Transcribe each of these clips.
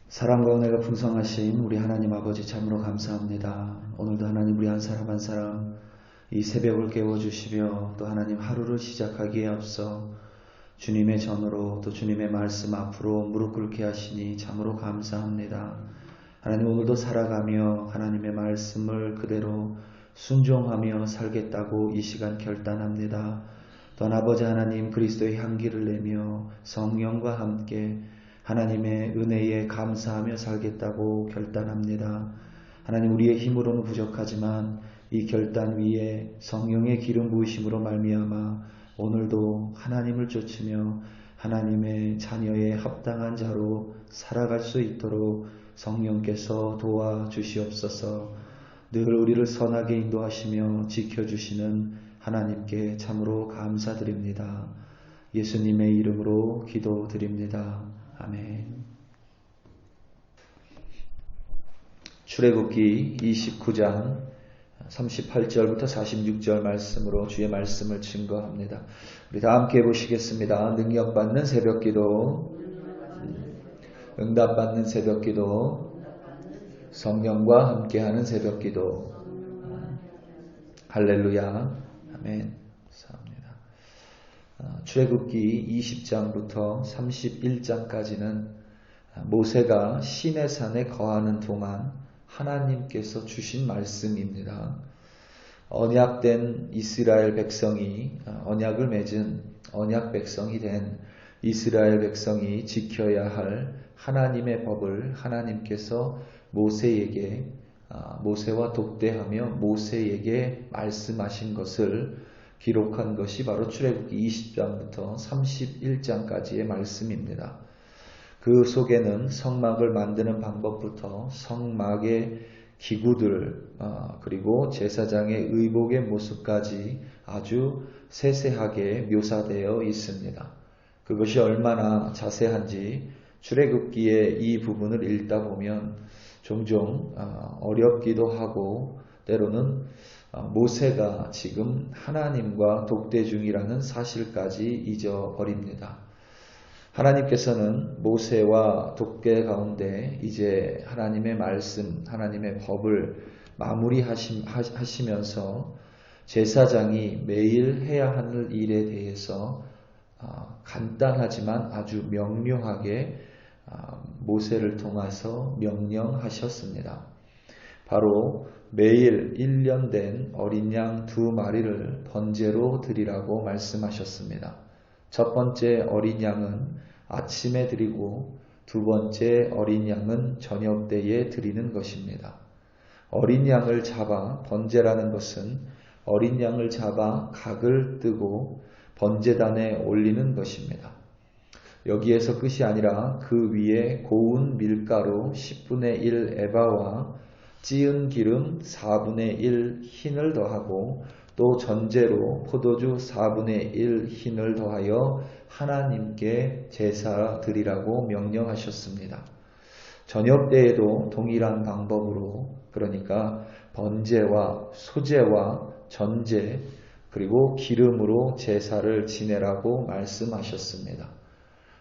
사랑과 은혜가 풍성하신 우리 하나님 아버지 참으로 감사합니다. 오늘도 하나님 우리 한 사람 한 사람 이 새벽을 깨워주시며 또 하나님 하루를 시작하기에 앞서 주님의 전으로 또 주님의 말씀 앞으로 무릎 꿇게 하시니 참으로 감사합니다. 하나님 오늘도 살아가며 하나님의 말씀을 그대로 순종하며 살겠다고 이 시간 결단합니다. 또한 아버지 하나님 그리스도의 향기를 내며 성령과 함께 하나님의 은혜에 감사하며 살겠다고 결단합니다. 하나님 우리의 힘으로는 부족하지만 이 결단 위에 성령의 기름 부으심으로 말미암아 오늘도 하나님을 쫓으며 하나님의 자녀의 합당한 자로 살아갈 수 있도록 성령께서 도와주시옵소서. 늘 우리를 선하게 인도하시며 지켜주시는 하나님께 참으로 감사드립니다. 예수님의 이름으로 기도드립니다. 아멘. 출애굽기 29장 38절부터 46절 말씀으로 주의 말씀을 증거합니다. 우리 다 함께 보시겠습니다. 능력받는 새벽기도, 응답받는 새벽기도, 성령과 함께하는 새벽기도. 할렐루야. 아멘. 감사합니다. 출애굽기 20장부터 31장까지는 모세가 시내산에 거하는 동안 하나님께서 주신 말씀입니다. 언약된 이스라엘 백성이 언약을 맺은 언약 백성이 된 이스라엘 백성이 지켜야 할 하나님의 법을 하나님께서 모세에게 모세와 독대하며 모세에게 말씀하신 것을 기록한 것이 바로 출애굽기 20장부터 31장까지의 말씀입니다. 그 속에는 성막을 만드는 방법부터 성막의 기구들 그리고 제사장의 의복의 모습까지 아주 세세하게 묘사되어 있습니다. 그것이 얼마나 자세한지 출애굽기의 이 부분을 읽다 보면 종종 어렵기도 하고 때로는 모세가 지금 하나님과 독대 중이라는 사실까지 잊어버립니다. 하나님께서는 모세와 독대 가운데 이제 하나님의 말씀, 하나님의 법을 마무리하시면서 제사장이 매일 해야 하는 일에 대해서 간단하지만 아주 명료하게 모세를 통해서 명령하셨습니다. 바로 매일 1년 된 어린 양 2마리를 번제로 드리라고 말씀하셨습니다. 첫 번째 어린 양은 아침에 드리고 두 번째 어린 양은 저녁 때에 드리는 것입니다. 어린 양을 잡아 번제라는 것은 어린 양을 잡아 각을 뜨고 번제단에 올리는 것입니다. 여기에서 끝이 아니라 그 위에 고운 밀가루 10분의 1 에바와 찌은 기름 4분의 1 흰을 더하고 또 전제로 포도주 4분의 1 흰을 더하여 하나님께 제사 드리라고 명령하셨습니다. 저녁 때에도 동일한 방법으로 그러니까 번제와 소제와 전제 그리고 기름으로 제사를 지내라고 말씀하셨습니다.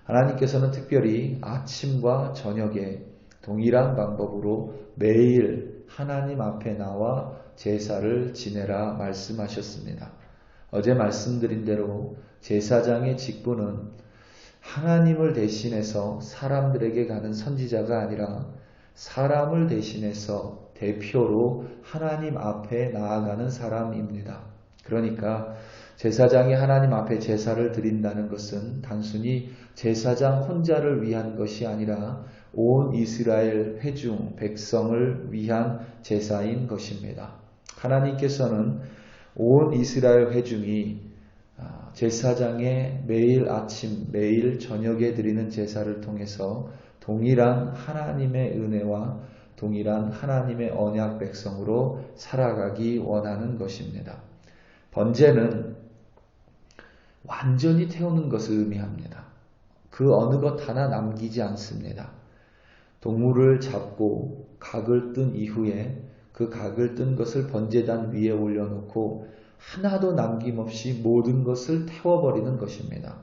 하나님께서는 특별히 아침과 저녁에 동일한 방법으로 매일 하나님 앞에 나와 제사를 지내라 말씀하셨습니다. 어제 말씀드린 대로 제사장의 직분은 하나님을 대신해서 사람들에게 가는 선지자가 아니라 사람을 대신해서 대표로 하나님 앞에 나아가는 사람입니다. 그러니까 제사장이 하나님 앞에 제사를 드린다는 것은 단순히 제사장 혼자를 위한 것이 아니라 온 이스라엘 회중 백성을 위한 제사인 것입니다. 하나님께서는 온 이스라엘 회중이 제사장의 매일 아침, 매일 저녁에 드리는 제사를 통해서 동일한 하나님의 은혜와 동일한 하나님의 언약 백성으로 살아가기 원하는 것입니다. 번제는 완전히 태우는 것을 의미합니다. 그 어느 것 하나 남기지 않습니다. 동물을 잡고 각을 뜬 이후에 그 각을 뜬 것을 번제단 위에 올려놓고 하나도 남김없이 모든 것을 태워버리는 것입니다.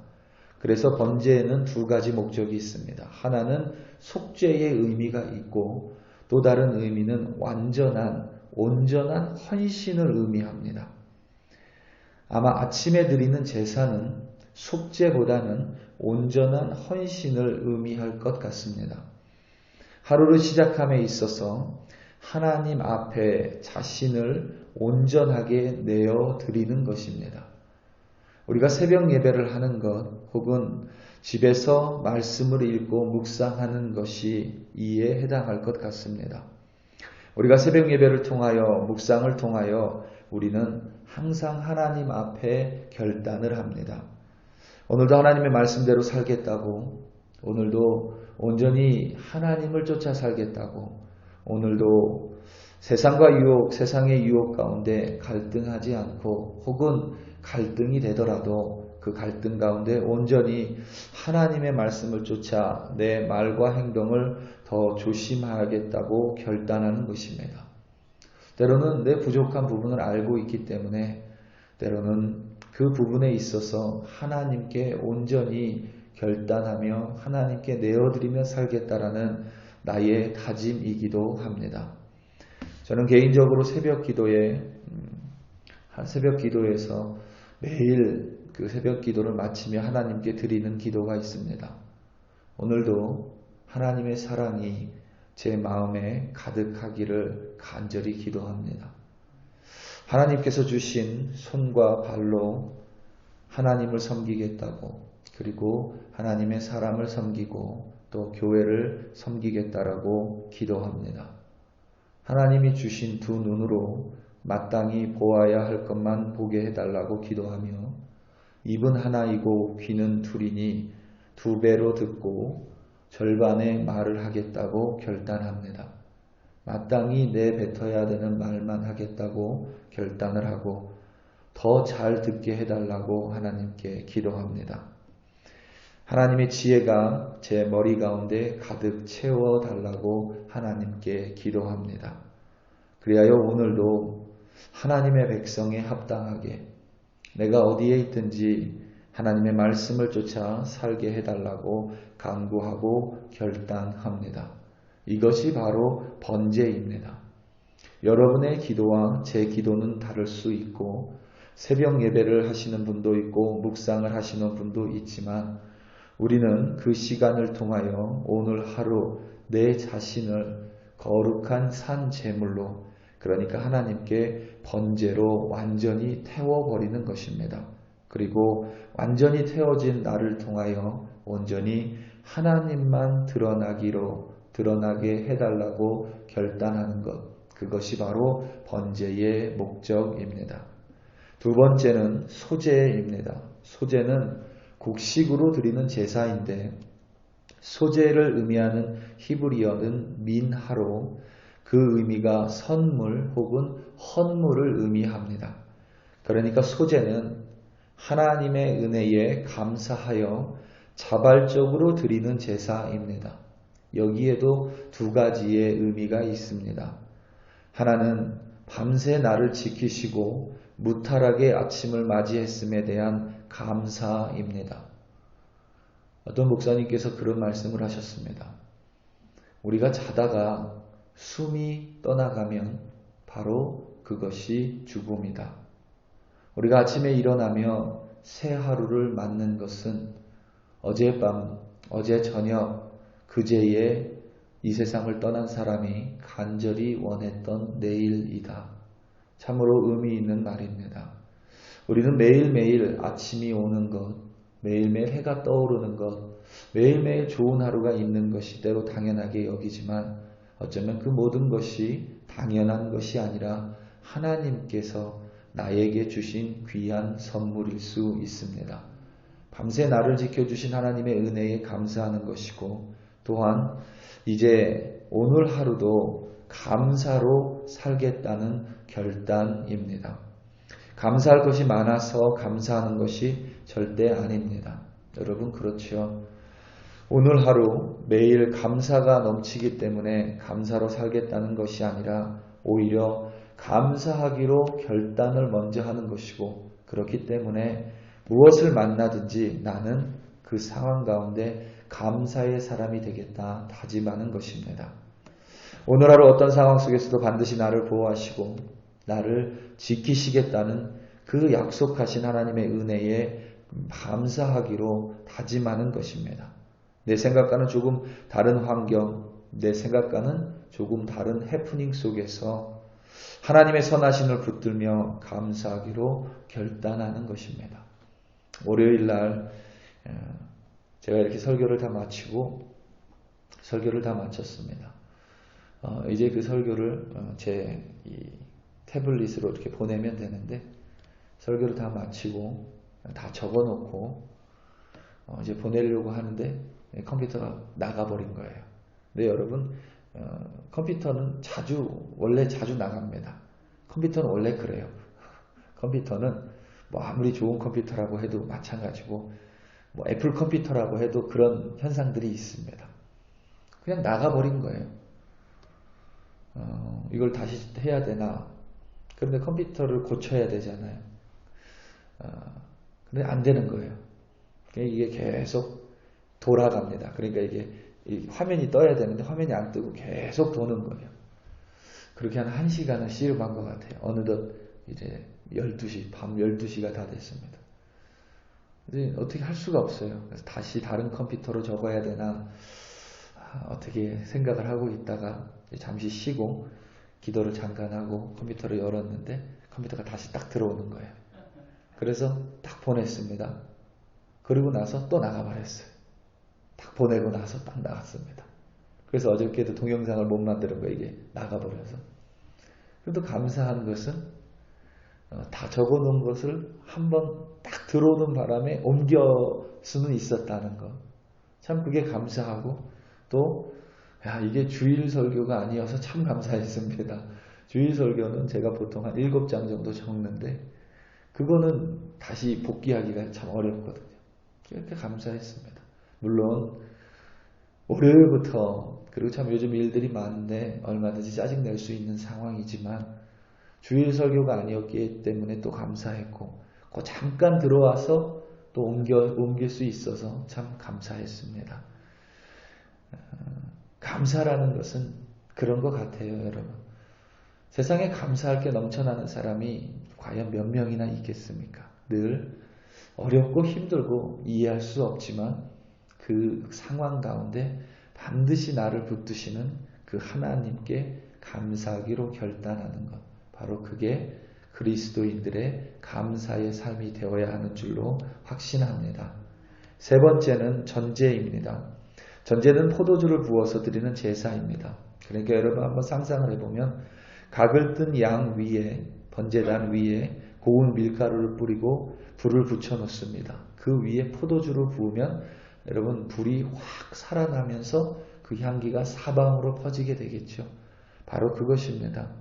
그래서 번제에는 두 가지 목적이 있습니다. 하나는 속죄의 의미가 있고 또 다른 의미는 온전한 헌신을 의미합니다. 아마 아침에 드리는 제사는 속죄보다는 온전한 헌신을 의미할 것 같습니다. 하루를 시작함에 있어서 하나님 앞에 자신을 온전하게 내어 드리는 것입니다. 우리가 새벽 예배를 하는 것 혹은 집에서 말씀을 읽고 묵상하는 것이 이에 해당할 것 같습니다. 우리가 새벽 예배를 통하여 묵상을 통하여 우리는 항상 하나님 앞에 결단을 합니다. 오늘도 하나님의 말씀대로 살겠다고, 오늘도 온전히 하나님을 쫓아 살겠다고, 오늘도 세상의 유혹 가운데 갈등하지 않고 혹은 갈등이 되더라도 그 갈등 가운데 온전히 하나님의 말씀을 쫓아 내 말과 행동을 더 조심하겠다고 결단하는 것입니다. 때로는 내 부족한 부분을 알고 있기 때문에 때로는 그 부분에 있어서 하나님께 온전히 결단하며 하나님께 내어드리며 살겠다라는 나의 다짐이기도 합니다. 저는 개인적으로 새벽 기도에서 매일 그 새벽 기도를 마치며 하나님께 드리는 기도가 있습니다. 오늘도 하나님의 사랑이 제 마음에 가득하기를 간절히 기도합니다. 하나님께서 주신 손과 발로 하나님을 섬기겠다고, 그리고 하나님의 사람을 섬기고 또 교회를 섬기겠다라고 기도합니다. 하나님이 주신 두 눈으로 마땅히 보아야 할 것만 보게 해달라고 기도하며, 입은 하나이고 귀는 둘이니 두 배로 듣고 절반의 말을 하겠다고 결단합니다. 마땅히 내뱉어야 되는 말만 하겠다고 결단을 하고 더 잘 듣게 해달라고 하나님께 기도합니다. 하나님의 지혜가 제 머리 가운데 가득 채워달라고 하나님께 기도합니다. 그리하여 오늘도 하나님의 백성에 합당하게 내가 어디에 있든지 하나님의 말씀을 쫓아 살게 해달라고 간구하고 결단합니다. 이것이 바로 번제입니다. 여러분의 기도와 제 기도는 다를 수 있고 새벽 예배를 하시는 분도 있고 묵상을 하시는 분도 있지만 우리는 그 시간을 통하여 오늘 하루 내 자신을 거룩한 산 제물로, 그러니까 하나님께 번제로 완전히 태워버리는 것입니다. 그리고 완전히 태워진 나를 통하여 온전히 하나님만 드러나게 해달라고 결단하는 것, 그것이 바로 번제의 목적입니다. 두 번째는 소제입니다. 소제는 곡식으로 드리는 제사인데 소제를 의미하는 히브리어는 민하로 그 의미가 선물 혹은 헌물을 의미합니다. 그러니까 소제는 하나님의 은혜에 감사하여 자발적으로 드리는 제사입니다. 여기에도 두 가지의 의미가 있습니다. 하나는 밤새 나를 지키시고 무탈하게 아침을 맞이했음에 대한 감사입니다. 어떤 목사님께서 그런 말씀을 하셨습니다. 우리가 자다가 숨이 떠나가면 바로 그것이 죽음이다. 우리가 아침에 일어나며 새 하루를 맞는 것은 어젯밤, 어제 저녁, 그제에 이 세상을 떠난 사람이 간절히 원했던 내일이다. 참으로 의미 있는 말입니다. 우리는 매일매일 아침이 오는 것, 매일매일 해가 떠오르는 것, 매일매일 좋은 하루가 있는 것이 때로 당연하게 여기지만 어쩌면 그 모든 것이 당연한 것이 아니라 하나님께서 나에게 주신 귀한 선물일 수 있습니다. 밤새 나를 지켜주신 하나님의 은혜에 감사하는 것이고 또한 이제 오늘 하루도 감사로 살겠다는 결단입니다. 감사할 것이 많아서 감사하는 것이 절대 아닙니다. 여러분 그렇죠? 오늘 하루 매일 감사가 넘치기 때문에 감사로 살겠다는 것이 아니라 오히려 감사하기로 결단을 먼저 하는 것이고 그렇기 때문에 무엇을 만나든지 나는 그 상황 가운데 감사의 사람이 되겠다 다짐하는 것입니다. 오늘 하루 어떤 상황 속에서도 반드시 나를 보호하시고 나를 지키시겠다는 그 약속하신 하나님의 은혜에 감사하기로 다짐하는 것입니다. 내 생각과는 조금 다른 환경, 내 생각과는 조금 다른 해프닝 속에서 하나님의 선하심을 붙들며 감사하기로 결단하는 것입니다. 월요일 날 제가 이렇게 설교를 다 마쳤습니다. 이제 그 설교를 제 이 태블릿으로 이렇게 보내면 되는데 설교를 다 마치고 다 적어놓고 이제 보내려고 하는데 컴퓨터가 나가버린 거예요. 근데 여러분 컴퓨터는 원래 자주 나갑니다. 컴퓨터는 원래 그래요. 컴퓨터는 뭐 아무리 좋은 컴퓨터라고 해도 마찬가지고 뭐 애플 컴퓨터라고 해도 그런 현상들이 있습니다. 그냥 나가버린 거예요. 이걸 다시 해야 되나? 그런데 컴퓨터를 고쳐야 되잖아요. 근데 안 되는 거예요. 이게 계속 돌아갑니다. 그러니까 이게 화면이 떠야 되는데 화면이 안 뜨고 계속 도는 거예요. 그렇게 한 1시간을 씨름한 것 같아요. 어느덧 이제 12시, 밤 12시가 다 됐습니다. 근데 어떻게 할 수가 없어요. 그래서 다시 다른 컴퓨터로 적어야 되나 어떻게 생각을 하고 있다가 잠시 쉬고 기도를 잠깐 하고 컴퓨터를 열었는데 컴퓨터가 다시 딱 들어오는 거예요. 그래서 딱 보냈습니다. 그리고 나서 또 나가버렸어요. 딱 보내고 나서 딱 나갔습니다. 그래서 어저께도 동영상을 못 만드는 거예요. 이게 나가버려서. 그래도 감사한 것은 다 적어놓은 것을 한번 딱 들어오는 바람에 옮겨 수는 있었다는 것. 참 그게 감사하고 또 이게 주일 설교가 아니어서 참 감사했습니다. 주일 설교는 제가 보통 한 7장 정도 적는데 그거는 다시 복귀하기가 참 어렵거든요. 이렇게 감사했습니다. 물론 월요일부터 그리고 참 요즘 일들이 많은데 얼마든지 짜증낼 수 있는 상황이지만 주일 설교가 아니었기 때문에 또 감사했고 그 잠깐 들어와서 또 옮길 수 있어서 참 감사했습니다. 감사라는 것은 그런 것 같아요, 여러분. 세상에 감사할 게 넘쳐나는 사람이 과연 몇 명이나 있겠습니까? 늘 어렵고 힘들고 이해할 수 없지만 그 상황 가운데 반드시 나를 붙드시는 그 하나님께 감사하기로 결단하는 것. 바로 그게 그리스도인들의 감사의 삶이 되어야 하는 줄로 확신합니다. 세 번째는 전제입니다. 전제는 포도주를 부어서 드리는 제사입니다. 그러니까 여러분 한번 상상을 해보면 각을 뜬 양 위에 번제단 위에 고운 밀가루를 뿌리고 불을 붙여 놓습니다. 그 위에 포도주를 부으면 여러분 불이 확 살아나면서 그 향기가 사방으로 퍼지게 되겠죠. 바로 그것입니다.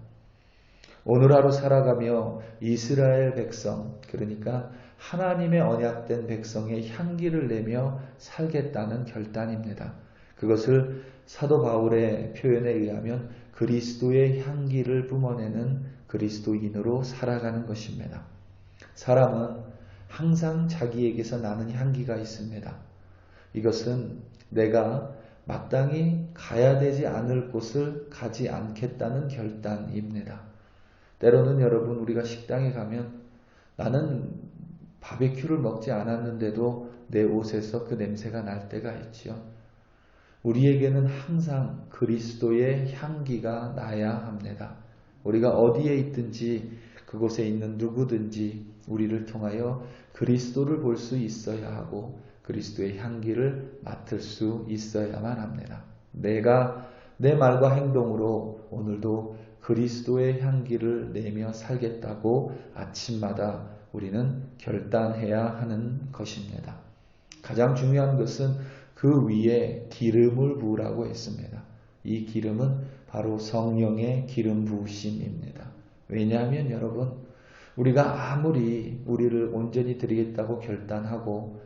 오늘 하루 살아가며 이스라엘 백성, 그러니까 하나님의 언약된 백성의 향기를 내며 살겠다는 결단입니다. 그것을 사도 바울의 표현에 의하면 그리스도의 향기를 뿜어내는 그리스도인으로 살아가는 것입니다. 사람은 항상 자기에게서 나는 향기가 있습니다. 이것은 내가 마땅히 가야 되지 않을 곳을 가지 않겠다는 결단입니다. 때로는 여러분 우리가 식당에 가면 나는 바베큐를 먹지 않았는데도 내 옷에서 그 냄새가 날 때가 있지요. 우리에게는 항상 그리스도의 향기가 나야 합니다. 우리가 어디에 있든지 그곳에 있는 누구든지 우리를 통하여 그리스도를 볼 수 있어야 하고 그리스도의 향기를 맡을 수 있어야만 합니다. 내가 내 말과 행동으로 오늘도 그리스도의 향기를 내며 살겠다고 아침마다 우리는 결단해야 하는 것입니다. 가장 중요한 것은 그 위에 기름을 부으라고 했습니다. 이 기름은 바로 성령의 기름 부으심입니다. 왜냐하면 여러분 우리가 아무리 우리를 온전히 드리겠다고 결단하고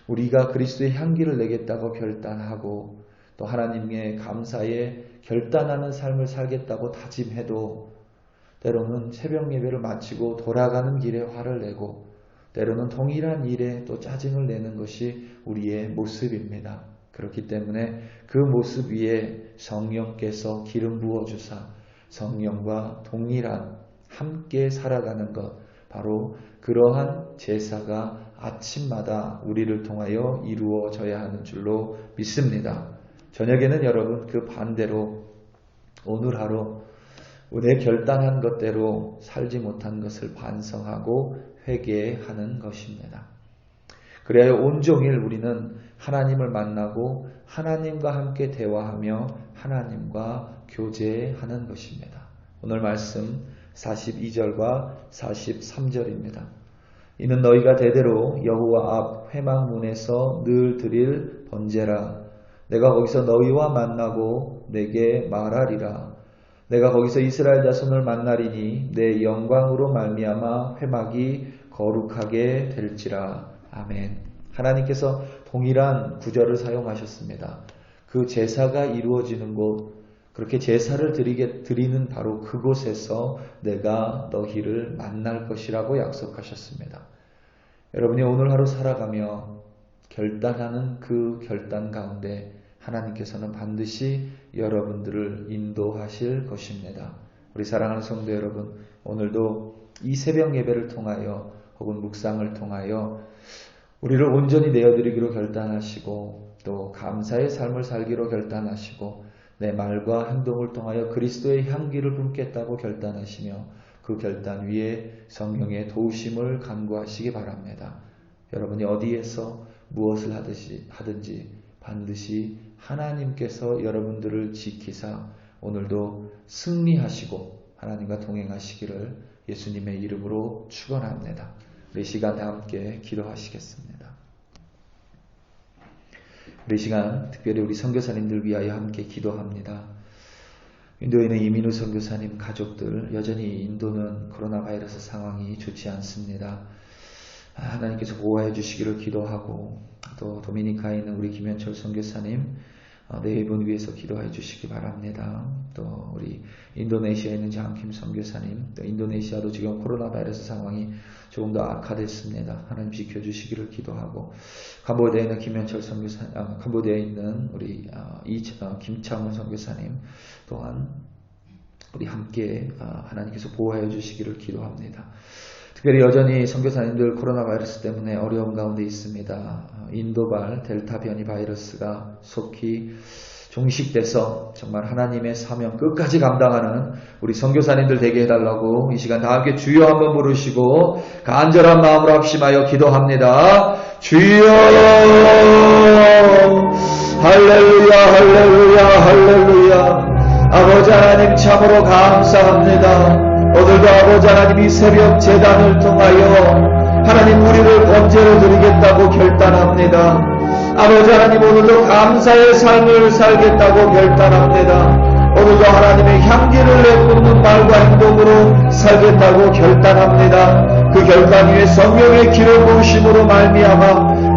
우리가 그리스도의 향기를 내겠다고 결단하고 또 하나님의 감사에 결단하는 삶을 살겠다고 다짐해도 때로는 새벽 예배를 마치고 돌아가는 길에 화를 내고 때로는 동일한 일에 또 짜증을 내는 것이 우리의 모습입니다. 그렇기 때문에 그 모습 위에 성령께서 기름 부어주사 성령과 동일한 함께 살아가는 것, 바로 그러한 제사가 아침마다 우리를 통하여 이루어져야 하는 줄로 믿습니다. 저녁에는 여러분 그 반대로 오늘 하루 내 결단한 것대로 살지 못한 것을 반성하고 회개하는 것입니다. 그래야 온종일 우리는 하나님을 만나고 하나님과 함께 대화하며 하나님과 교제하는 것입니다. 오늘 말씀 42절과 43절입니다. 이는 너희가 대대로 여호와 앞 회막문에서 늘 드릴 번제라. 내가 거기서 너희와 만나고 내게 말하리라. 내가 거기서 이스라엘 자손을 만나리니 내 영광으로 말미암아 회막이 거룩하게 될지라. 아멘. 하나님께서 동일한 구절을 사용하셨습니다. 그 제사가 이루어지는 곳, 그렇게 제사를 드리는 바로 그곳에서 내가 너희를 만날 것이라고 약속하셨습니다. 여러분이 오늘 하루 살아가며 결단하는 그 결단 가운데 하나님께서는 반드시 여러분들을 인도하실 것입니다. 우리 사랑하는 성도 여러분, 오늘도 이 새벽 예배를 통하여 혹은 묵상을 통하여 우리를 온전히 내어드리기로 결단하시고 또 감사의 삶을 살기로 결단하시고 내 말과 행동을 통하여 그리스도의 향기를 품겠다고 결단하시며 그 결단 위에 성령의 도우심을 간구하시기 바랍니다. 여러분이 어디에서 무엇을 하든지 반드시 하나님께서 여러분들을 지키사 오늘도 승리하시고 하나님과 동행하시기를 예수님의 이름으로 축원합니다. 우리 시간 다 함께 기도하시겠습니다. 우리 시간 특별히 우리 선교사님들 위하여 함께 기도합니다. 인도에 있는 이민우 선교사님 가족들, 여전히 인도는 코로나 바이러스 상황이 좋지 않습니다. 하나님께서 보호해 주시기를 기도하고 또 도미니카에 있는 우리 김현철 선교사님 네 분 위해서 기도해 주시기 바랍니다. 또 우리 인도네시아에 있는 장킴 선교사님, 또 인도네시아도 지금 코로나 바이러스 상황이 조금 더 악화됐습니다. 하나님 지켜주시기를 기도하고 캄보디아에 있는 김현철 선교사님, 캄보디아에 있는 우리 김창훈 선교사님 또한 우리 함께 하나님께서 보호해 주시기를 기도합니다. 특별히 여전히 선교사님들 코로나 바이러스 때문에 어려움 가운데 있습니다. 인도발 델타 변이 바이러스가 속히 종식돼서 정말 하나님의 사명 끝까지 감당하는 우리 선교사님들 되게 해달라고 이 시간 다 함께 주여 한번 부르시고 간절한 마음으로 합심하여 기도합니다. 주여 할렐루야 할렐루야 할렐루야. 아버지 하나님 참으로 감사합니다. 오늘도 아버지 하나님 이 새벽 제단을 통하여 하나님 우리를 번제로 드리겠다고 결단합니다. 아버지 하나님 오늘도 감사의 삶을 살겠다고 결단합니다. 오늘도 하나님의 향기를 내뿜는 말과 행동으로 살겠다고 결단합니다. 그 결단 위에 성령의 기름 부으심으로 말미암아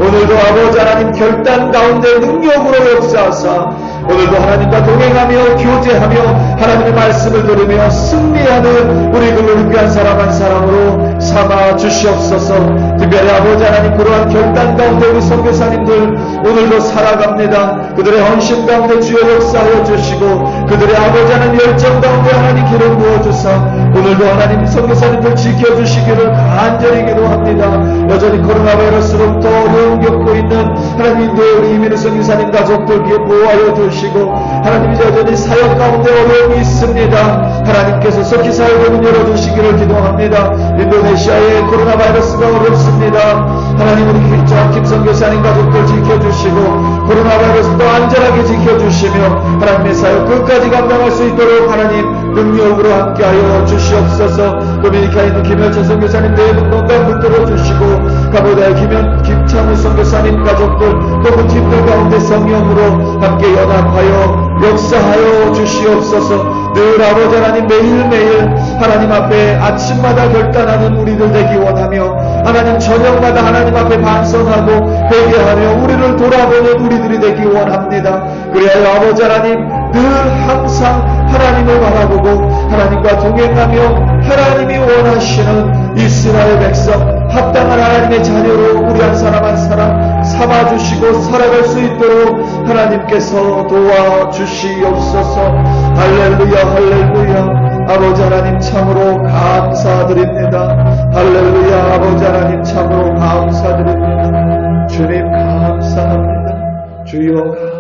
오늘도 아버지 하나님 결단 가운데 능력으로 역사하사 오늘도 하나님과 동행하며 교제하며 하나님의 말씀을 들으며 승리하는 우리 그 귀한 사람 한 사람으로 삼아 주시옵소서. 특별히 아버지 하나님 그러한 결단 가운데 우리 선교사님들 오늘도 살아갑니다. 그들의 헌신 가운데 주여 역사하여 주시고 그들의 아버지 하나님 열정 가운데 하나님 기름 부어주사 오늘도 하나님 선교사님들 지켜주시기를 간절히 기도합니다. 여전히 코로나 바이러스로부터 어려움 겪고 있는 하나님의 우리 이민우 선교사님 가족들 위해 보호하여 주시고 하나님이 여전히 사역 가운데 어려움이 있습니다. 하나님께서 속히 사역의 문 열어주시기를 기도합니다. 인도네시아의 코로나 바이러스가 어렵습니다. 하나님 우리 김 선교사님 가족들 지켜주시고 코로나 바이러스도 안전하게 지켜주시며 하나님의 사역 끝까지 감당할 수 있도록 하나님 능력으로 함께하여 주시옵소서. 도미니카에 있는 김현철 선교사님 네 분 건강 붙들어 주시고 캄보디아의 김창훈 선교사님 가족들 또그 팀들 가운데 성령으로 함께 연합하여 역사하여 주시옵소서. 늘 아버지 하나님 매일매일 하나님 앞에 아침마다 결단하는 우리들 되기 원하며 하나님 저녁마다 하나님 앞에 반성하고 회개하며 우리를 돌아보는 우리들이 되기 원합니다. 그래야 아버지 하나님 늘 항상 하나님을 바라보고 하나님과 동행하며 하나님이 원하시는 이스라엘 백성 합당한 하나님의 자녀로 우리 한 사람 한 사람 삼아주시고 살아갈 수 있도록 하나님께서 도와주시옵소서. 할렐루야 할렐루야. 아버지 하나님 참으로 감사드립니다. 할렐루야. 아버지 하나님 참으로 감사드립니다. 주님 감사합니다. 주여